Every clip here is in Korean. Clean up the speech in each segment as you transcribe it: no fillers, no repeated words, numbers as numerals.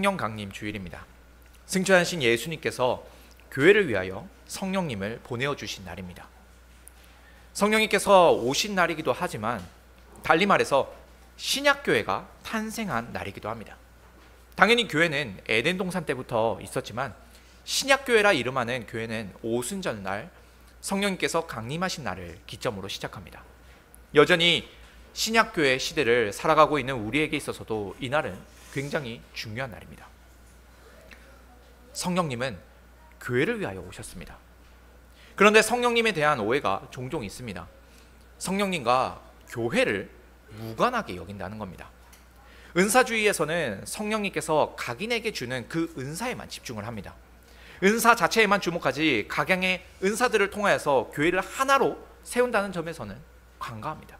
성령 강림 주일입니다. 승천하신 예수님께서 교회를 위하여 성령님을 보내어 주신 날입니다. 성령님께서 오신 날이기도 하지만 달리 말해서 신약교회가 탄생한 날이기도 합니다. 당연히 교회는 에덴 동산 때부터 있었지만 신약교회라 이름하는 교회는 오순절날 성령님께서 강림하신 날을 기점으로 시작합니다. 여전히 신약교회 시대를 살아가고 있는 우리에게 있어서도 이 날은 굉장히 중요한 날입니다. 성령님은 교회를 위하여 오셨습니다. 그런데 성령님에 대한 오해가 종종 있습니다. 성령님과 교회를 무관하게 여긴다는 겁니다. 은사주의에서는 성령님께서 각인에게 주는 그 은사에만 집중을 합니다. 은사 자체에만 주목하지 각양의 은사들을 통하여서 교회를 하나로 세운다는 점에서는 관가합니다.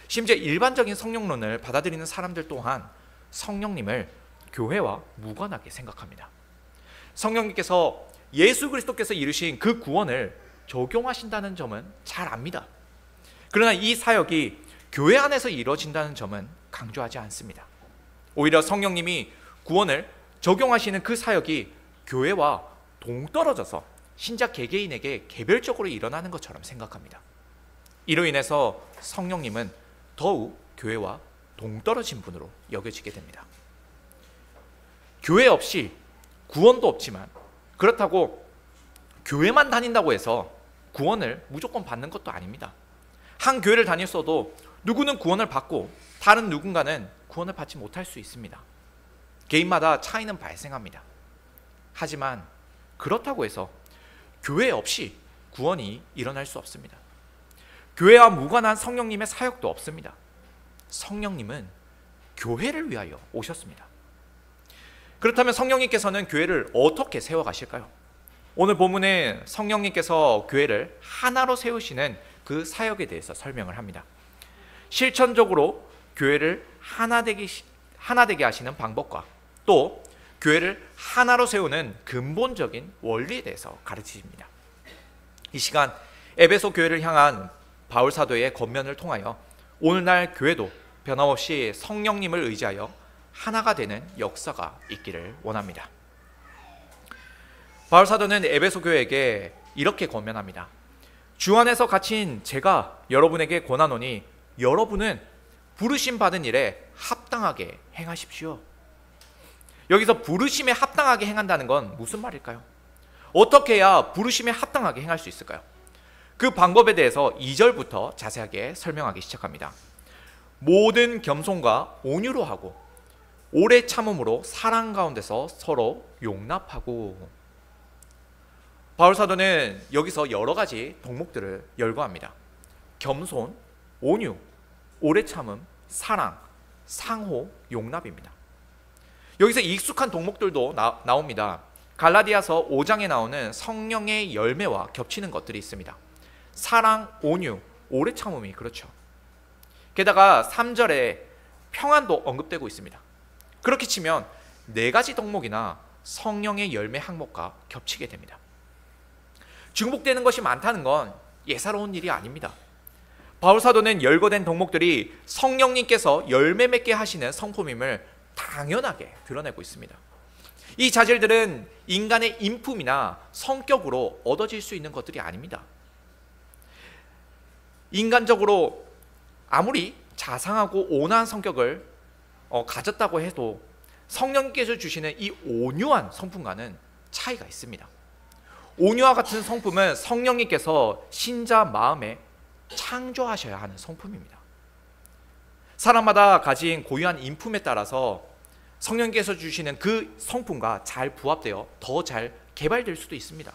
심지어 일반적인 성령론을 받아들이는 사람들 또한 성령님을 교회와 무관하게 생각합니다. 성령님께서 예수 그리스도께서 이루신 그 구원을 적용하신다는 점은 잘 압니다. 그러나 이 사역이 교회 안에서 이루어진다는 점은 강조하지 않습니다. 오히려 성령님이 구원을 적용하시는 그 사역이 교회와 동떨어져서 신자 개개인에게 개별적으로 일어나는 것처럼 생각합니다. 이로 인해서 성령님은 더욱 교회와 동떨어진 분으로 여겨지게 됩니다. 교회 없이 구원도 없지만 그렇다고 교회만 다닌다고 해서 구원을 무조건 받는 것도 아닙니다. 한 교회를 다녔어도 누구는 구원을 받고 다른 누군가는 구원을 받지 못할 수 있습니다. 개인마다 차이는 발생합니다. 하지만 그렇다고 해서 교회 없이 구원이 일어날 수 없습니다. 교회와 무관한 성령님의 사역도 없습니다. 성령님은 교회를 위하여 오셨습니다. 그렇다면 성령님께서는 교회를 어떻게 세워가실까요? 오늘 본문에 성령님께서 교회를 하나로 세우시는 그 사역에 대해서 설명을 합니다. 실천적으로 교회를 하나 되게 하시는 방법과 또 교회를 하나로 세우는 근본적인 원리에 대해서 가르치십니다. 이 시간 에베소 교회를 향한 바울 사도의 권면을 통하여 오늘날 교회도 변함없이 성령님을 의지하여 하나가 되는 역사가 있기를 원합니다. 바울 사도는 에베소 교회에게 이렇게 권면합니다. 주 안에서 갇힌 제가 여러분에게 권하노니 여러분은 부르심 받은 일에 합당하게 행하십시오. 여기서 부르심에 합당하게 행한다는 건 무슨 말일까요? 어떻게 해야 부르심에 합당하게 행할 수 있을까요? 그 방법에 대해서 2절부터 자세하게 설명하기 시작합니다. 모든 겸손과 온유로 하고 오래 참음으로 사랑 가운데서 서로 용납하고. 바울 사도는 여기서 여러 가지 덕목들을 열거합니다. 겸손, 온유, 오래 참음, 사랑, 상호, 용납입니다. 여기서 익숙한 덕목들도 나옵니다. 갈라디아서 5장에 나오는 성령의 열매와 겹치는 것들이 있습니다. 사랑, 온유, 오래 참음이 그렇죠. 게다가 3절에 평안도 언급되고 있습니다. 그렇게 치면 4가지 덕목이나 성령의 열매 항목과 겹치게 됩니다. 중복되는 것이 많다는 건 예사로운 일이 아닙니다. 바울 사도는 열거된 덕목들이 성령님께서 열매 맺게 하시는 성품임을 당연하게 드러내고 있습니다. 이 자질들은 인간의 인품이나 성격으로 얻어질 수 있는 것들이 아닙니다. 인간적으로 아무리 자상하고 온화한 성격을 가졌다고 해도 성령님께서 주시는 이 온유한 성품과는 차이가 있습니다. 온유와 같은 성품은 성령님께서 신자 마음에 창조하셔야 하는 성품입니다. 사람마다 가진 고유한 인품에 따라서 성령님께서 주시는 그 성품과 잘 부합되어 더 잘 개발될 수도 있습니다.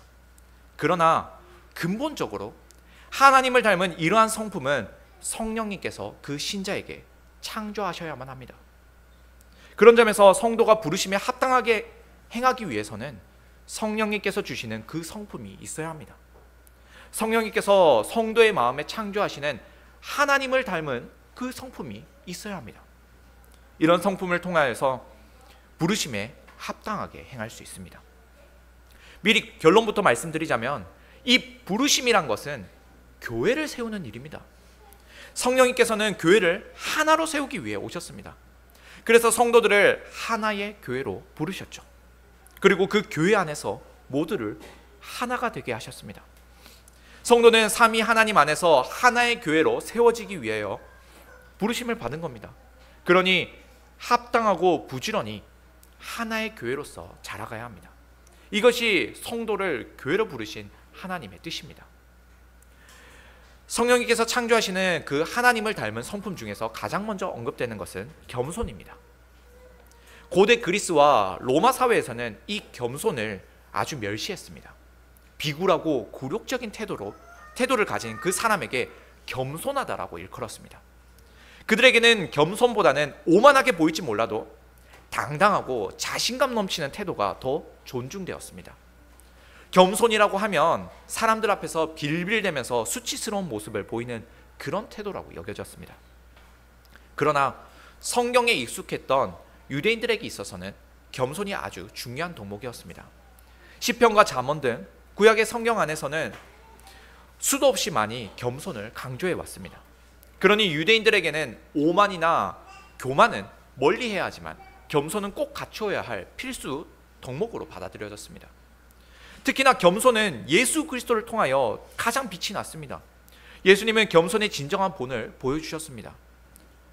그러나 근본적으로 하나님을 닮은 이러한 성품은 성령님께서 그 신자에게 창조하셔야만 합니다. 그런 점에서 성도가 부르심에 합당하게 행하기 위해서는 성령님께서 주시는 그 성품이 있어야 합니다. 성령님께서 성도의 마음에 창조하시는 하나님을 닮은 그 성품이 있어야 합니다. 이런 성품을 통하여서 부르심에 합당하게 행할 수 있습니다. 미리 결론부터 말씀드리자면 이 부르심이란 것은 교회를 세우는 일입니다. 성령님께서는 교회를 하나로 세우기 위해 오셨습니다. 그래서 성도들을 하나의 교회로 부르셨죠. 그리고 그 교회 안에서 모두를 하나가 되게 하셨습니다. 성도는 삼위 하나님 안에서 하나의 교회로 세워지기 위하여 부르심을 받은 겁니다. 그러니 합당하고 부지런히 하나의 교회로서 자라가야 합니다. 이것이 성도를 교회로 부르신 하나님의 뜻입니다. 성령님께서 창조하시는 그 하나님을 닮은 성품 중에서 가장 먼저 언급되는 것은 겸손입니다. 고대 그리스와 로마 사회에서는 이 겸손을 아주 멸시했습니다. 비굴하고 굴욕적인 태도를 가진 그 사람에게 겸손하다라고 일컬었습니다. 그들에게는 겸손보다는 오만하게 보일지 몰라도 당당하고 자신감 넘치는 태도가 더 존중되었습니다. 겸손이라고 하면 사람들 앞에서 빌빌대면서 수치스러운 모습을 보이는 그런 태도라고 여겨졌습니다. 그러나 성경에 익숙했던 유대인들에게 있어서는 겸손이 아주 중요한 덕목이었습니다. 시편과 잠언 등 구약의 성경 안에서는 수도 없이 많이 겸손을 강조해 왔습니다. 그러니 유대인들에게는 오만이나 교만은 멀리해야 하지만 겸손은 꼭 갖추어야 할 필수 덕목으로 받아들여졌습니다. 특히나 겸손은 예수 그리스도를 통하여 가장 빛이 났습니다. 예수님은 겸손의 진정한 본을 보여주셨습니다.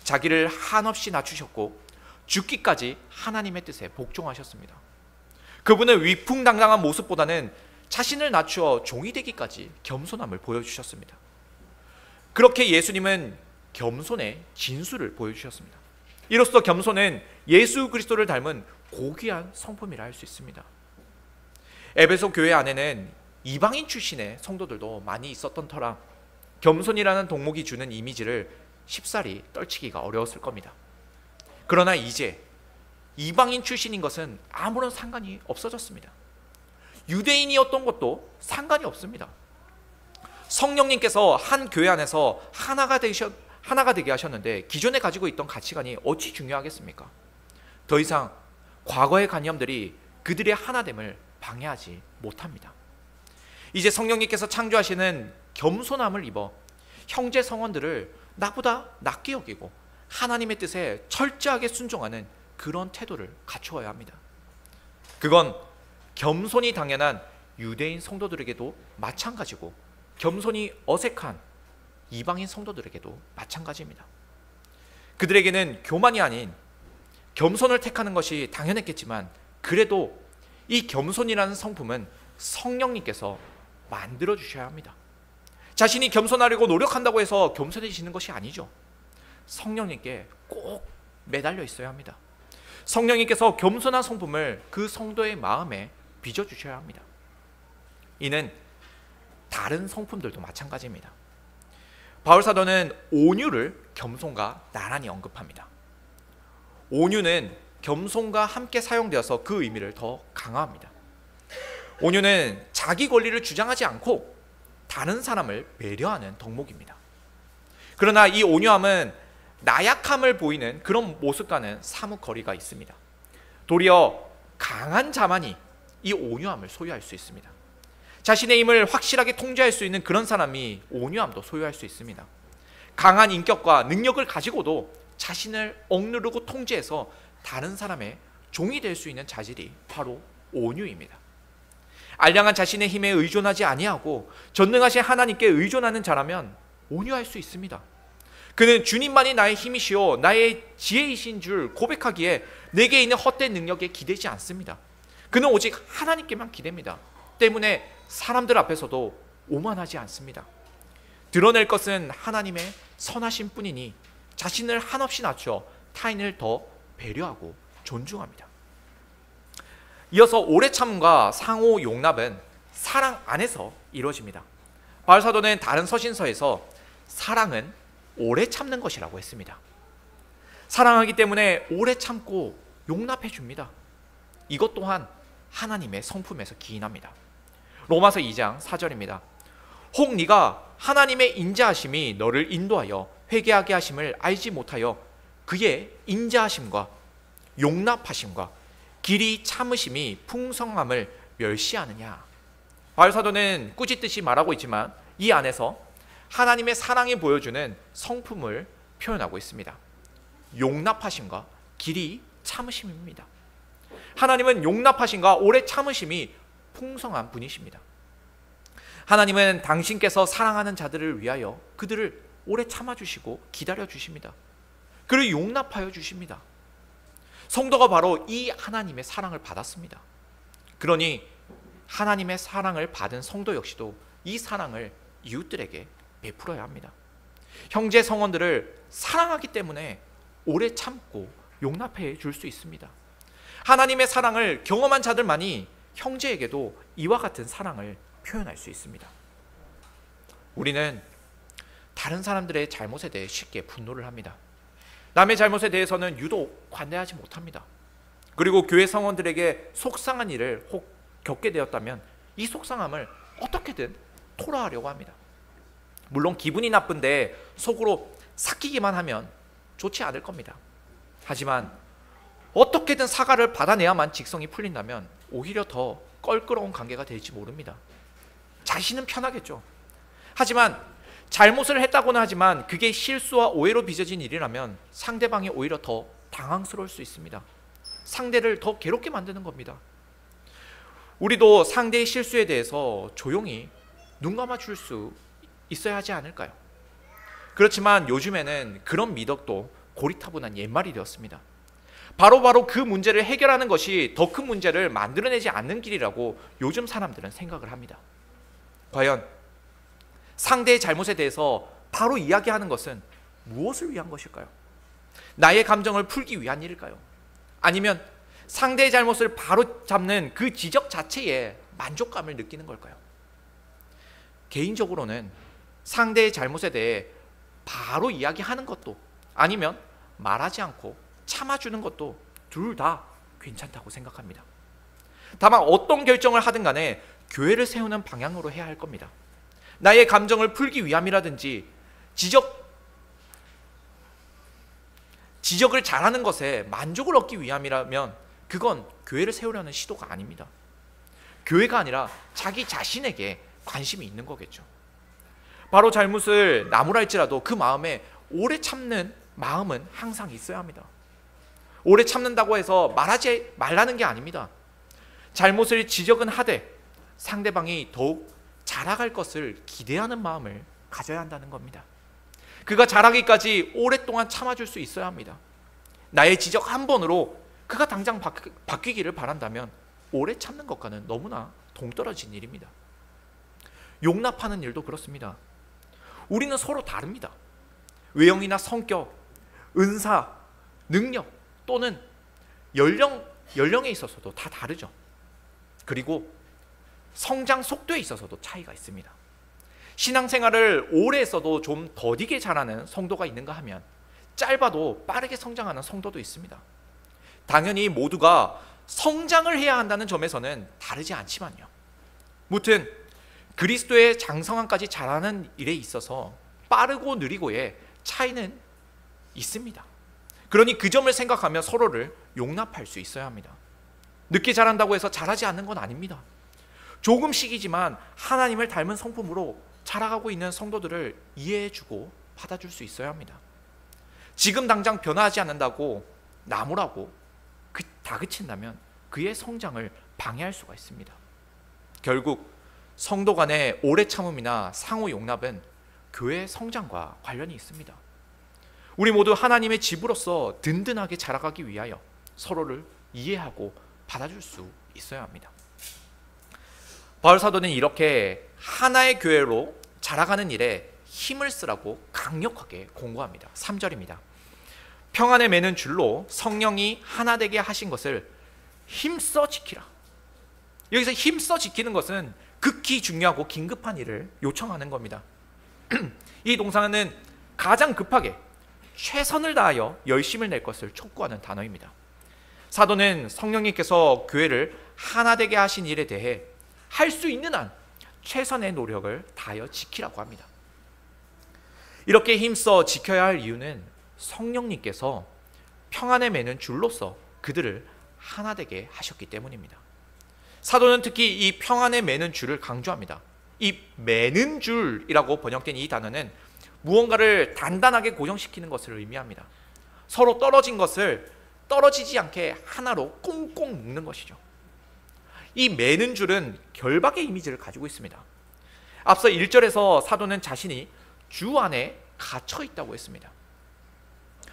자기를 한없이 낮추셨고 죽기까지 하나님의 뜻에 복종하셨습니다. 그분은 위풍당당한 모습보다는 자신을 낮추어 종이 되기까지 겸손함을 보여주셨습니다. 그렇게 예수님은 겸손의 진수를 보여주셨습니다. 이로써 겸손은 예수 그리스도를 닮은 고귀한 성품이라 할 수 있습니다. 에베소 교회 안에는 이방인 출신의 성도들도 많이 있었던 터라 겸손이라는 덕목이 주는 이미지를 쉽사리 떨치기가 어려웠을 겁니다. 그러나 이제 이방인 출신인 것은 아무런 상관이 없어졌습니다. 유대인이었던 것도 상관이 없습니다. 성령님께서 한 교회 안에서 하나가 되게 하셨는데 기존에 가지고 있던 가치관이 어찌 중요하겠습니까? 더 이상 과거의 관념들이 그들의 하나됨을 방해하지 못합니다. 이제 성령님께서 창조하시는 겸손함을 입어 형제 성원들을 나보다 낮게 여기고 하나님의 뜻에 철저하게 순종하는 그런 태도를 갖추어야 합니다. 그건 겸손이 당연한 유대인 성도들에게도 마찬가지고 겸손이 어색한 이방인 성도들에게도 마찬가지입니다. 그들에게는 교만이 아닌 겸손을 택하는 것이 당연했겠지만 그래도 이 겸손이라는 성품은 성령님께서 만들어 주셔야 합니다. 자신이 겸손하려고 노력한다고 해서 겸손해지는 것이 아니죠. 성령님께 꼭 매달려 있어야 합니다. 성령님께서 겸손한 성품을 그 성도의 마음에 빚어주셔야 합니다. 이는 다른 성품들도 마찬가지입니다. 바울사도는 온유를 겸손과 나란히 언급합니다. 온유는 겸손과 함께 사용되어서 그 의미를 더 강화합니다. 온유는 자기 권리를 주장하지 않고 다른 사람을 배려하는 덕목입니다. 그러나 이 온유함은 나약함을 보이는 그런 모습과는 사뭇 거리가 있습니다. 도리어 강한 자만이 이 온유함을 소유할 수 있습니다. 자신의 힘을 확실하게 통제할 수 있는 그런 사람이 온유함도 소유할 수 있습니다. 강한 인격과 능력을 가지고도 자신을 억누르고 통제해서 다른 사람의 종이 될 수 있는 자질이 바로 온유입니다. 알량한 자신의 힘에 의존하지 아니하고 전능하신 하나님께 의존하는 자라면 온유할 수 있습니다. 그는 주님만이 나의 힘이시오 나의 지혜이신 줄 고백하기에 내게 있는 헛된 능력에 기대지 않습니다. 그는 오직 하나님께만 기댑니다. 때문에 사람들 앞에서도 오만하지 않습니다. 드러낼 것은 하나님의 선하신 뿐이니 자신을 한없이 낮춰 타인을 더 배려하고 존중합니다. 이어서 오래 참음과 상호 용납은 사랑 안에서 이루어집니다. 바울사도는 다른 서신서에서 사랑은 오래 참는 것이라고 했습니다. 사랑하기 때문에 오래 참고 용납해 줍니다. 이것 또한 하나님의 성품에서 기인합니다. 로마서 2장 4절입니다. 혹 네가 하나님의 인자하심이 너를 인도하여 회개하게 하심을 알지 못하여 그의 인자하심과 용납하심과 길이 참으심이 풍성함을 멸시하느냐. 바울사도는 꾸짖듯이 말하고 있지만 이 안에서 하나님의 사랑이 보여주는 성품을 표현하고 있습니다. 용납하심과 길이 참으심입니다. 하나님은 용납하심과 오래 참으심이 풍성한 분이십니다. 하나님은 당신께서 사랑하는 자들을 위하여 그들을 오래 참아주시고 기다려주십니다. 그를 용납하여 주십니다. 성도가 바로 이 하나님의 사랑을 받았습니다. 그러니 하나님의 사랑을 받은 성도 역시도 이 사랑을 이웃들에게 베풀어야 합니다. 형제 성원들을 사랑하기 때문에 오래 참고 용납해 줄 수 있습니다. 하나님의 사랑을 경험한 자들만이 형제에게도 이와 같은 사랑을 표현할 수 있습니다. 우리는 다른 사람들의 잘못에 대해 쉽게 분노를 합니다. 남의 잘못에 대해서는 유독 관대하지 못합니다. 그리고 교회 성원들에게 속상한 일을 혹 겪게 되었다면 이 속상함을 어떻게든 토로하려고 합니다. 물론 기분이 나쁜데 속으로 삭히기만 하면 좋지 않을 겁니다. 하지만 어떻게든 사과를 받아내야만 직성이 풀린다면 오히려 더 껄끄러운 관계가 될지 모릅니다. 자신은 편하겠죠. 하지만 잘못을 했다고는 하지만 그게 실수와 오해로 빚어진 일이라면 상대방이 오히려 더 당황스러울 수 있습니다. 상대를 더 괴롭게 만드는 겁니다. 우리도 상대의 실수에 대해서 조용히 눈 감아줄 수 있어야 하지 않을까요? 그렇지만 요즘에는 그런 미덕도 고리타분한 옛말이 되었습니다. 바로 그 문제를 해결하는 것이 더 큰 문제를 만들어내지 않는 길이라고 요즘 사람들은 생각을 합니다. 과연 상대의 잘못에 대해서 바로 이야기하는 것은 무엇을 위한 것일까요? 나의 감정을 풀기 위한 일일까요? 아니면 상대의 잘못을 바로 잡는 그 지적 자체에 만족감을 느끼는 걸까요? 개인적으로는 상대의 잘못에 대해 바로 이야기하는 것도 아니면 말하지 않고 참아주는 것도 둘 다 괜찮다고 생각합니다. 다만 어떤 결정을 하든 간에 교회를 세우는 방향으로 해야 할 겁니다. 나의 감정을 풀기 위함이라든지 지적을 잘하는 것에 만족을 얻기 위함이라면 그건 교회를 세우려는 시도가 아닙니다. 교회가 아니라 자기 자신에게 관심이 있는 거겠죠. 바로 잘못을 나무랄지라도 그 마음에 오래 참는 마음은 항상 있어야 합니다. 오래 참는다고 해서 말하지 말라는 게 아닙니다. 잘못을 지적은 하되 상대방이 더욱 자라갈 것을 기대하는 마음을 가져야 한다는 겁니다. 그가 자라기까지 오랫동안 참아줄 수 있어야 합니다. 나의 지적 한 번으로 그가 당장 바뀌기를 바란다면 오래 참는 것과는 너무나 동떨어진 일입니다. 용납하는 일도 그렇습니다. 우리는 서로 다릅니다. 외형이나 성격, 은사, 능력 또는 연령에 있어서도 다 다르죠. 그리고 성장 속도에 있어서도 차이가 있습니다. 신앙생활을 오래 했어도 좀 더디게 자라는 성도가 있는가 하면 짧아도 빠르게 성장하는 성도도 있습니다. 당연히 모두가 성장을 해야 한다는 점에서는 다르지 않지만요. 무튼 그리스도의 장성함까지 자라는 일에 있어서 빠르고 느리고의 차이는 있습니다. 그러니 그 점을 생각하며 서로를 용납할 수 있어야 합니다. 늦게 자란다고 해서 자라지 않는 건 아닙니다. 조금씩이지만 하나님을 닮은 성품으로 자라가고 있는 성도들을 이해해주고 받아줄 수 있어야 합니다. 지금 당장 변화하지 않는다고 나무라고 다그친다면 그의 성장을 방해할 수가 있습니다. 결국 성도 간의 오래 참음이나 상호 용납은 교회의 성장과 관련이 있습니다. 우리 모두 하나님의 집으로서 든든하게 자라가기 위하여 서로를 이해하고 받아줄 수 있어야 합니다. 바울 사도는 이렇게 하나의 교회로 자라가는 일에 힘을 쓰라고 강력하게 공고합니다. 3절입니다. 평안에 매는 줄로 성령이 하나 되게 하신 것을 힘써 지키라. 여기서 힘써 지키는 것은 극히 중요하고 긴급한 일을 요청하는 겁니다. 이 동사는 가장 급하게 최선을 다하여 열심을 낼 것을 촉구하는 단어입니다. 사도는 성령님께서 교회를 하나 되게 하신 일에 대해 할 수 있는 한 최선의 노력을 다하여 지키라고 합니다. 이렇게 힘써 지켜야 할 이유는 성령님께서 평안에 매는 줄로서 그들을 하나 되게 하셨기 때문입니다. 사도는 특히 이 평안에 매는 줄을 강조합니다. 이 매는 줄이라고 번역된 이 단어는 무언가를 단단하게 고정시키는 것을 의미합니다. 서로 떨어진 것을 떨어지지 않게 하나로 꽁꽁 묶는 것이죠. 이 매는 줄은 결박의 이미지를 가지고 있습니다. 앞서 1절에서 사도는 자신이 주 안에 갇혀 있다고 했습니다.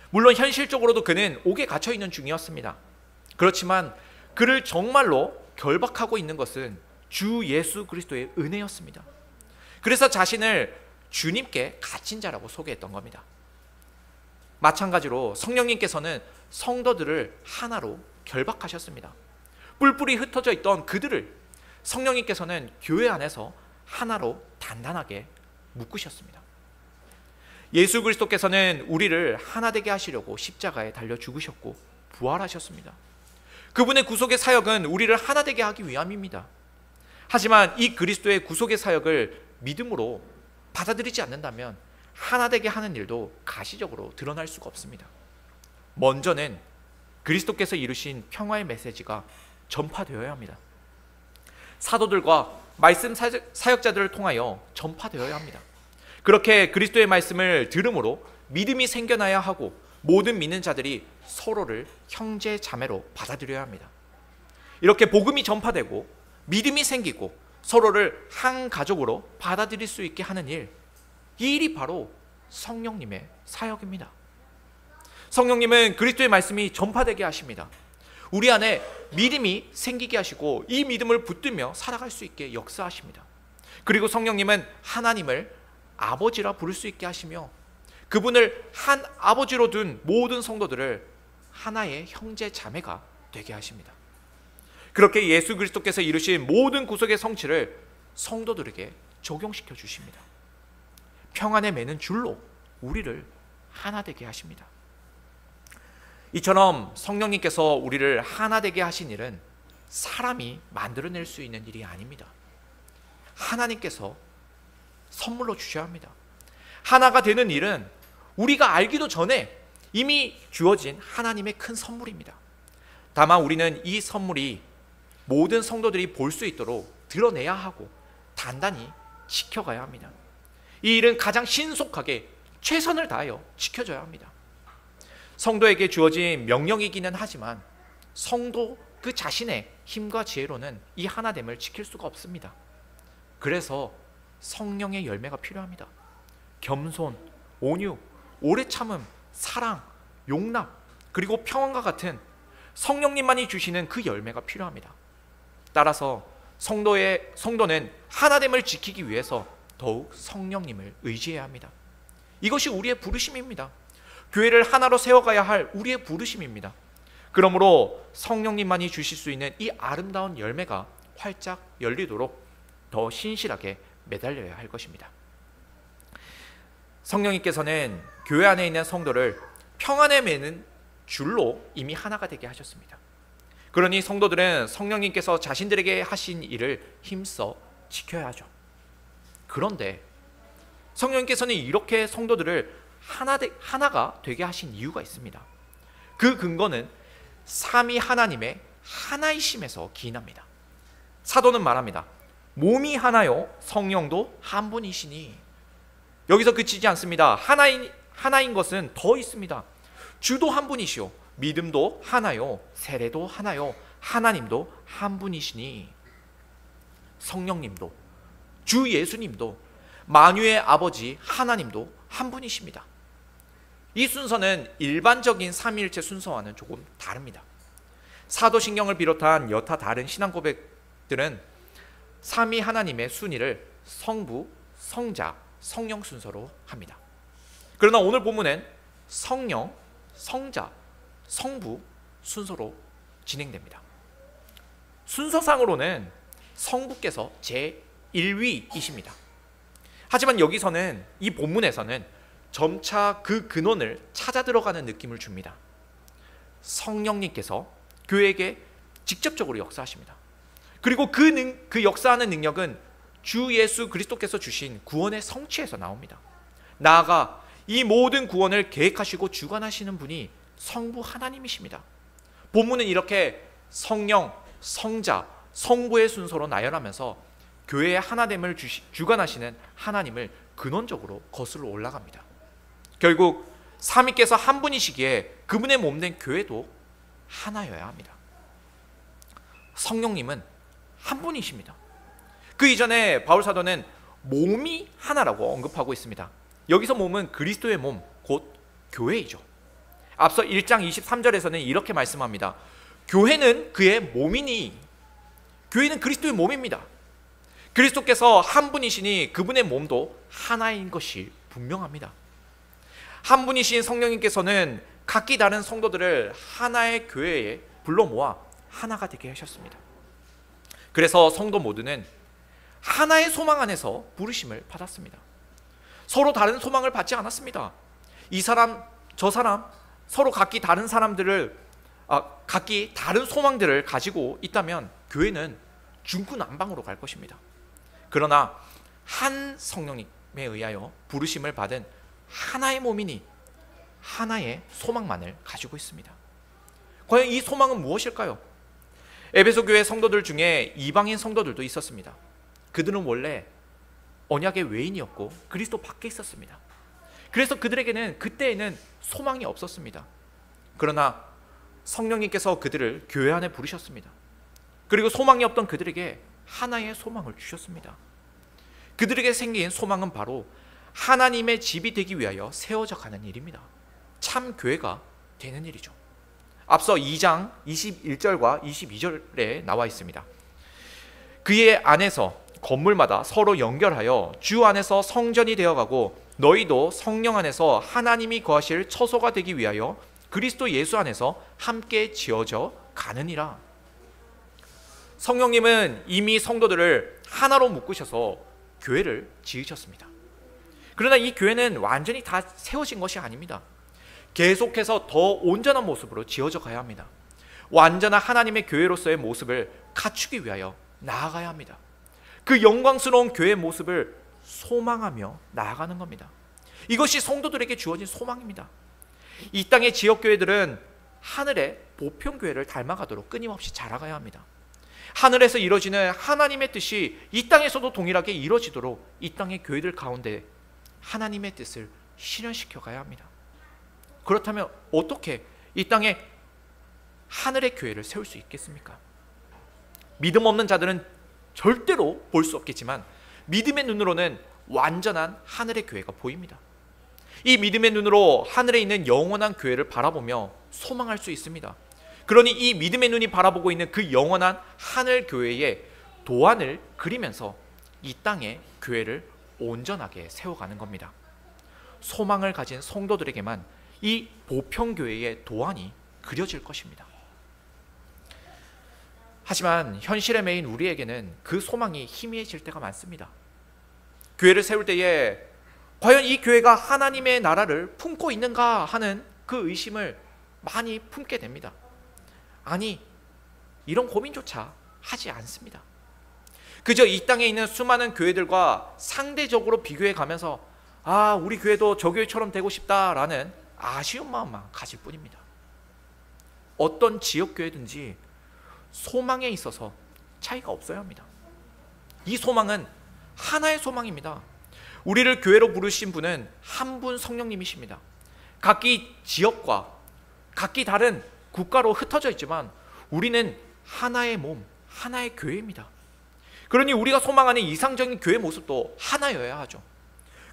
물론 현실적으로도 그는 옥에 갇혀 있는 중이었습니다. 그렇지만 그를 정말로 결박하고 있는 것은 주 예수 그리스도의 은혜였습니다. 그래서 자신을 주님께 갇힌 자라고 소개했던 겁니다. 마찬가지로 성령님께서는 성도들을 하나로 결박하셨습니다. 뿔뿔이 흩어져 있던 그들을 성령님께서는 교회 안에서 하나로 단단하게 묶으셨습니다. 예수 그리스도께서는 우리를 하나 되게 하시려고 십자가에 달려 죽으셨고 부활하셨습니다. 그분의 구속의 사역은 우리를 하나 되게 하기 위함입니다. 하지만 이 그리스도의 구속의 사역을 믿음으로 받아들이지 않는다면 하나 되게 하는 일도 가시적으로 드러날 수가 없습니다. 먼저는 그리스도께서 이루신 평화의 메시지가 전파되어야 합니다. 사도들과 말씀 사역자들을 통하여 전파되어야 합니다. 그렇게 그리스도의 말씀을 들음으로 믿음이 생겨나야 하고 모든 믿는 자들이 서로를 형제 자매로 받아들여야 합니다. 이렇게 복음이 전파되고 믿음이 생기고 서로를 한 가족으로 받아들일 수 있게 하는 일, 이 일이 바로 성령님의 사역입니다. 성령님은 그리스도의 말씀이 전파되게 하십니다. 우리 안에 믿음이 생기게 하시고 이 믿음을 붙들며 살아갈 수 있게 역사하십니다. 그리고 성령님은 하나님을 아버지라 부를 수 있게 하시며 그분을 한 아버지로 둔 모든 성도들을 하나의 형제 자매가 되게 하십니다. 그렇게 예수 그리스도께서 이루신 모든 구속의 성취를 성도들에게 적용시켜 주십니다. 평안에 매는 줄로 우리를 하나 되게 하십니다. 이처럼 성령님께서 우리를 하나 되게 하신 일은 사람이 만들어낼 수 있는 일이 아닙니다. 하나님께서 선물로 주셔야 합니다. 하나가 되는 일은 우리가 알기도 전에 이미 주어진 하나님의 큰 선물입니다. 다만 우리는 이 선물이 모든 성도들이 볼 수 있도록 드러내야 하고 단단히 지켜가야 합니다. 이 일은 가장 신속하게 최선을 다하여 지켜져야 합니다. 성도에게 주어진 명령이기는 하지만 성도 그 자신의 힘과 지혜로는 이 하나됨을 지킬 수가 없습니다. 그래서 성령의 열매가 필요합니다. 겸손, 온유, 오래 참음, 사랑, 용납, 그리고 평안과 같은 성령님만이 주시는 그 열매가 필요합니다. 따라서 성도는 하나됨을 지키기 위해서 더욱 성령님을 의지해야 합니다. 이것이 우리의 부르심입니다. 교회를 하나로 세워가야 할 우리의 부르심입니다. 그러므로 성령님만이 주실 수 있는 이 아름다운 열매가 활짝 열리도록 더 신실하게 매달려야 할 것입니다. 성령님께서는 교회 안에 있는 성도를 평안에 매는 줄로 이미 하나가 되게 하셨습니다. 그러니 성도들은 성령님께서 자신들에게 하신 일을 힘써 지켜야 하죠. 그런데 성령님께서는 이렇게 성도들을 하나가 되게 하신 이유가 있습니다. 그 근거는 삼위 하나님의 하나이심에서 기인합니다. 사도는 말합니다. 몸이 하나요 성령도 한 분이시니. 여기서 그치지 않습니다. 하나인 것은 더 있습니다. 주도 한 분이시오, 믿음도 하나요, 세례도 하나요, 하나님도 한 분이시니. 성령님도 주 예수님도 만유의 아버지 하나님도 한 분이십니다. 이 순서는 일반적인 삼위일체 순서와는 조금 다릅니다. 사도신경을 비롯한 여타 다른 신앙 고백들은 삼위 하나님의 순위를 성부, 성자, 성령 순서로 합니다. 그러나 오늘 본문은 성령, 성자, 성부 순서로 진행됩니다. 순서상으로는 성부께서 제1위이십니다. 하지만 여기서는 이 본문에서는 점차 그 근원을 찾아 들어가는 느낌을 줍니다. 성령님께서 교회에게 직접적으로 역사하십니다. 그리고 그 역사하는 능력은 주 예수 그리스도께서 주신 구원의 성취에서 나옵니다. 나아가 이 모든 구원을 계획하시고 주관하시는 분이 성부 하나님이십니다. 본문은 이렇게 성령, 성자, 성부의 순서로 나열하면서 교회의 하나됨을 주관하시는 하나님을 근원적으로 거슬러 올라갑니다. 결국 삼위께서 한 분이시기에 그분의 몸된 교회도 하나여야 합니다. 성령님은 한 분이십니다. 그 이전에 바울 사도는 몸이 하나라고 언급하고 있습니다. 여기서 몸은 그리스도의 몸, 곧 교회이죠. 앞서 1장 23절에서는 이렇게 말씀합니다. 교회는 그의 몸이니, 교회는 그리스도의 몸입니다. 그리스도께서 한 분이시니 그분의 몸도 하나인 것이 분명합니다. 한 분이신 성령님께서는 각기 다른 성도들을 하나의 교회에 불러 모아 하나가 되게 하셨습니다. 그래서 성도 모두는 하나의 소망 안에서 부르심을 받았습니다. 서로 다른 소망을 받지 않았습니다. 이 사람 저 사람 서로 각기 다른 사람들을 각기 다른 소망들을 가지고 있다면 교회는 중구난방으로 갈 것입니다. 그러나 한 성령님에 의하여 부르심을 받은 하나의 몸이니 하나의 소망만을 가지고 있습니다. 과연 이 소망은 무엇일까요? 에베소 교회 성도들 중에 이방인 성도들도 있었습니다. 그들은 원래 언약의 외인이었고 그리스도 밖에 있었습니다. 그래서 그들에게는 그때에는 소망이 없었습니다. 그러나 성령님께서 그들을 교회 안에 부르셨습니다. 그리고 소망이 없던 그들에게 하나의 소망을 주셨습니다. 그들에게 생긴 소망은 바로 하나님의 집이 되기 위하여 세워져 가는 일입니다. 참 교회가 되는 일이죠. 앞서 2장 21절과 22절에 나와 있습니다. 그의 안에서 건물마다 서로 연결하여 주 안에서 성전이 되어가고 너희도 성령 안에서 하나님이 거하실 처소가 되기 위하여 그리스도 예수 안에서 함께 지어져 가느니라. 성령님은 이미 성도들을 하나로 묶으셔서 교회를 지으셨습니다. 그러나 이 교회는 완전히 다 세워진 것이 아닙니다. 계속해서 더 온전한 모습으로 지어져 가야 합니다. 완전한 하나님의 교회로서의 모습을 갖추기 위하여 나아가야 합니다. 그 영광스러운 교회의 모습을 소망하며 나아가는 겁니다. 이것이 성도들에게 주어진 소망입니다. 이 땅의 지역교회들은 하늘의 보편교회를 닮아가도록 끊임없이 자라가야 합니다. 하늘에서 이루어지는 하나님의 뜻이 이 땅에서도 동일하게 이루어지도록 이 땅의 교회들 가운데 하나님의 뜻을 실현시켜 가야 합니다. 그렇다면 어떻게 이 땅에 하늘의 교회를 세울 수 있겠습니까? 믿음 없는 자들은 절대로 볼 수 없겠지만 믿음의 눈으로는 완전한 하늘의 교회가 보입니다. 이 믿음의 눈으로 하늘에 있는 영원한 교회를 바라보며 소망할 수 있습니다. 그러니 이 믿음의 눈이 바라보고 있는 그 영원한 하늘 교회의 도안을 그리면서 이 땅의 교회를 온전하게 세워가는 겁니다. 소망을 가진 성도들에게만 이 보편교회의 도안이 그려질 것입니다. 하지만 현실에 매인 우리에게는 그 소망이 희미해질 때가 많습니다. 교회를 세울 때에 과연 이 교회가 하나님의 나라를 품고 있는가 하는 그 의심을 많이 품게 됩니다. 아니, 이런 고민조차 하지 않습니다. 그저 이 땅에 있는 수많은 교회들과 상대적으로 비교해 가면서 우리 교회도 저 교회처럼 되고 싶다라는 아쉬운 마음만 가질 뿐입니다. 어떤 지역교회든지 소망에 있어서 차이가 없어야 합니다. 이 소망은 하나의 소망입니다. 우리를 교회로 부르신 분은 한 분 성령님이십니다. 각기 지역과 각기 다른 국가로 흩어져 있지만 우리는 하나의 몸, 하나의 교회입니다. 그러니 우리가 소망하는 이상적인 교회 모습도 하나여야 하죠.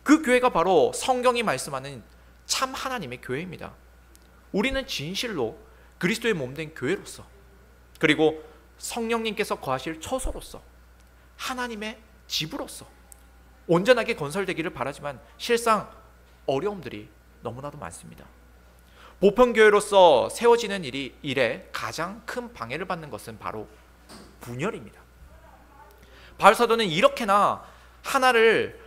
그 교회가 바로 성경이 말씀하는 참 하나님의 교회입니다. 우리는 진실로 그리스도의 몸된 교회로서, 그리고 성령님께서 거하실 처소로서, 하나님의 집으로서 온전하게 건설되기를 바라지만 실상 어려움들이 너무나도 많습니다. 보편교회로서 세워지는 일에 가장 큰 방해를 받는 것은 바로 분열입니다. 바울 사도는 이렇게나 하나를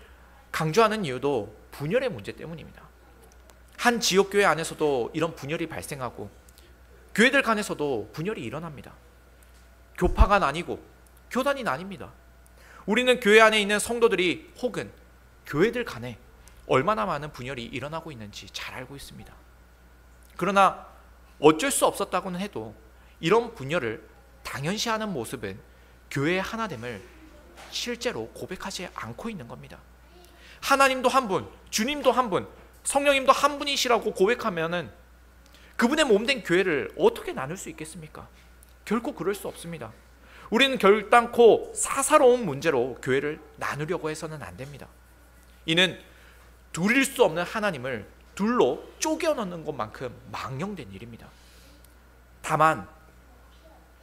강조하는 이유도 분열의 문제 때문입니다. 한 지역교회 안에서도 이런 분열이 발생하고 교회들 간에서도 분열이 일어납니다. 교파가 나뉘고 교단이 나뉩니다. 우리는 교회 안에 있는 성도들이 혹은 교회들 간에 얼마나 많은 분열이 일어나고 있는지 잘 알고 있습니다. 그러나 어쩔 수 없었다고는 해도 이런 분열을 당연시하는 모습은 교회의 하나됨을 실제로 고백하지 않고 있는 겁니다. 하나님도 한 분, 주님도 한 분, 성령님도 한 분이시라고 고백하면은 그분의 몸된 교회를 어떻게 나눌 수 있겠습니까? 결코 그럴 수 없습니다. 우리는 결단코 사사로운 문제로 교회를 나누려고 해서는 안 됩니다. 이는 둘일 수 없는 하나님을 둘로 쪼개 넣는 것만큼 망령된 일입니다. 다만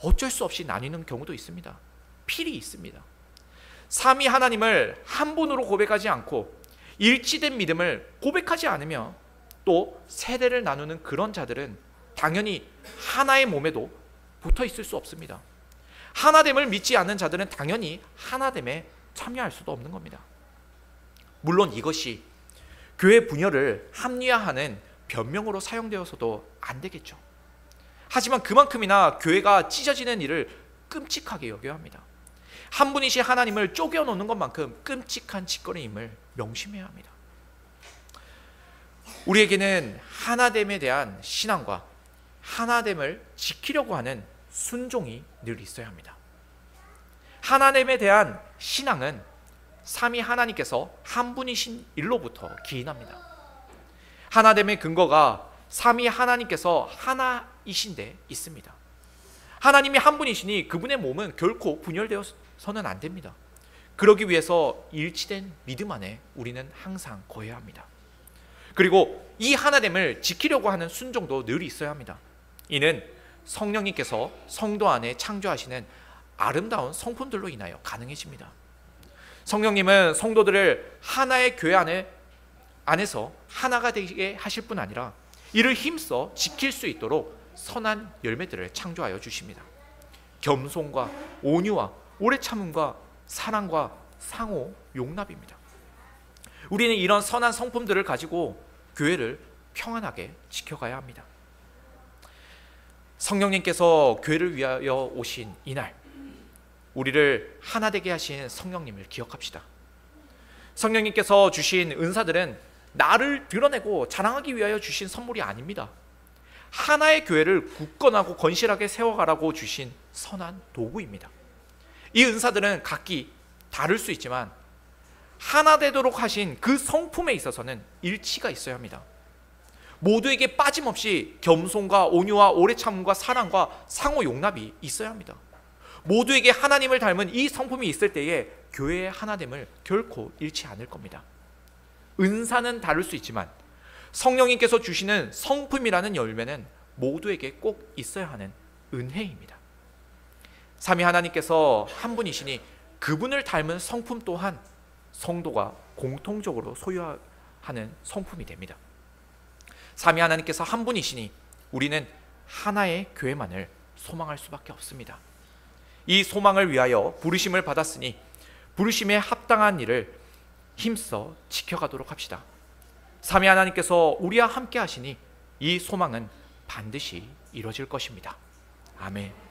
어쩔 수 없이 나뉘는 경우도 있습니다. 필히 있습니다. 삼위 하나님을 한 분으로 고백하지 않고 일치된 믿음을 고백하지 않으며 또 세대를 나누는 그런 자들은 당연히 하나의 몸에도 붙어 있을 수 없습니다. 하나됨을 믿지 않는 자들은 당연히 하나됨에 참여할 수도 없는 겁니다. 물론 이것이 교회 분열을 합리화하는 변명으로 사용되어서도 안 되겠죠. 하지만 그만큼이나 교회가 찢어지는 일을 끔찍하게 여겨야 합니다. 한 분이신 하나님을 쪼개 놓는 것만큼 끔찍한 짓거리임을 명심해야 합니다. 우리에게는 하나됨에 대한 신앙과 하나됨을 지키려고 하는 순종이 늘 있어야 합니다. 하나됨에 대한 신앙은 삼위 하나님께서 한 분이신 일로부터 기인합니다. 하나됨의 근거가 삼위 하나님께서 하나이신 데 있습니다. 하나님이 한 분이시니 그분의 몸은 결코 분열되어서는 안 됩니다. 그러기 위해서 일치된 믿음 안에 우리는 항상 거해야 합니다. 그리고 이 하나됨을 지키려고 하는 순종도 늘 있어야 합니다. 이는 성령님께서 성도 안에 창조하시는 아름다운 성품들로 인하여 가능해집니다. 성령님은 성도들을 하나의 교회 안에서 하나가 되게 하실 뿐 아니라 이를 힘써 지킬 수 있도록 선한 열매들을 창조하여 주십니다. 겸손과 온유와 오래 참음과 사랑과 상호 용납입니다. 우리는 이런 선한 성품들을 가지고 교회를 평안하게 지켜가야 합니다. 성령님께서 교회를 위하여 오신 이날, 우리를 하나 되게 하신 성령님을 기억합시다. 성령님께서 주신 은사들은 나를 드러내고 자랑하기 위하여 주신 선물이 아닙니다. 하나의 교회를 굳건하고 건실하게 세워가라고 주신 선한 도구입니다. 이 은사들은 각기 다를 수 있지만 하나 되도록 하신 그 성품에 있어서는 일치가 있어야 합니다. 모두에게 빠짐없이 겸손과 온유와 오래 참음과 사랑과 상호 용납이 있어야 합니다. 모두에게 하나님을 닮은 이 성품이 있을 때에 교회의 하나됨을 결코 잃지 않을 겁니다. 은사는 다를 수 있지만 성령님께서 주시는 성품이라는 열매는 모두에게 꼭 있어야 하는 은혜입니다. 삼위 하나님께서 한 분이시니 그분을 닮은 성품 또한 성도가 공통적으로 소유하는 성품이 됩니다. 삼위 하나님께서 한 분이시니 우리는 하나의 교회만을 소망할 수밖에 없습니다. 이 소망을 위하여 부르심을 받았으니 부르심에 합당한 일을 힘써 지켜가도록 합시다. 삼위 하나님께서 우리와 함께 하시니 이 소망은 반드시 이루어질 것입니다. 아멘.